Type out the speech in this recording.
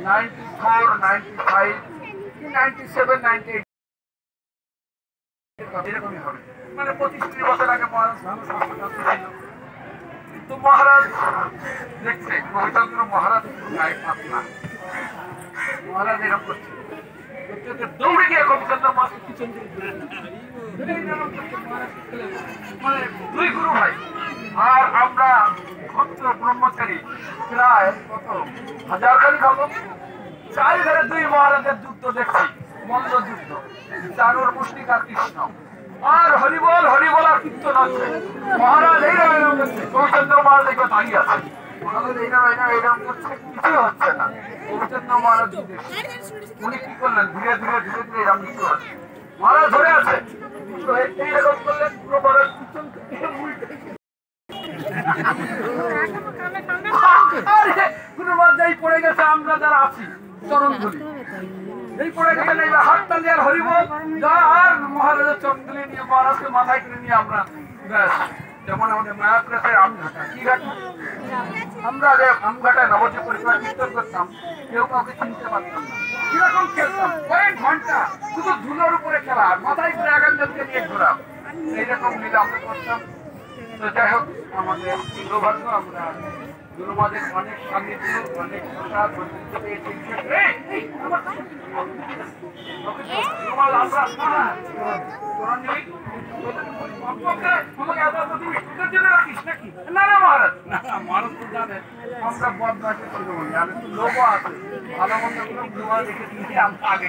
94, 95, 97, 98 এরকমই হবে। মানে 25-30 বছর আগে মহারাজ ভালো স্বাস্থ্য ছিল, কিন্তু মহারাজ দেখছে গৌরচন্দ্র মহারাজ গায়ে পাতলা, মহারাজ এরকম করছে, দৌড়ে গিয়ে গৌরচন্দ্র মহারাজ পিছন দিয়ে মানে দুই গুরু ভাই আর আমরা ভক্ত ব্রহ্মচারী প্রায় কত হাজার খানি খাবো। চারিধারে দুই মহারাজের যুদ্ধ দেখছি, মল্ল যুদ্ধ, চারুর মুষ্টিক আর কৃষ্ণ, আর হরিবল হরিবল আর কীর্তন হচ্ছে। মহারাজ এইরকম এরকম করছে, গৌরচন্দ্র মহারাজ এগুলো দাঁড়িয়ে আছে, মহারাজ এইরকম করছে, কিছুই হচ্ছে না। গৌরচন্দ্র মহারাজ উনি কি করলেন, ধীরে ধীরে ধীরে ধীরে এরকম কিছু হচ্ছে, মহারাজ ধরে আছে এইরকম করলেন, পুরো মহারাজ পিছন থেকে উল্টে কোনো বাজাই পড়ে গেছে। আমরা যারা আছি চরণ ধরি এই পড়ে গেছেন, এইবার হাত তালি আর হরিব আর মহারাজের চরণ ধুলি নিয়ে মহারাজকে মাথায় করে নিয়ে আমরা যেমন আমাদের মায়াপ্রাসের আমঘাটা, কি ঘাটা, আমরা আগে আমঘাটায় নবদ্বীপ পরিবার কীর্তন করতাম, কেউ কাউকে চিনতে পারতাম না, কিরকম খেলতাম কয়েক ঘন্টা শুধু ধুলোর উপরে খেলা, মাথায় করে আগামীকে নিয়ে ঘোরা, এইরকম লীলা আমরা করতাম। তো যাই হোক, আমাদের সৌভাগ্য আমরা গুরুমাদের অনেক সান্নিধ্য, অনেক প্রসাদ পেয়েছি। আমরা বদমাশি করবো, আমি তো লোভ আছে, ভালো মন্দ গুলো রেখে দিয়েছি, আমরা আগে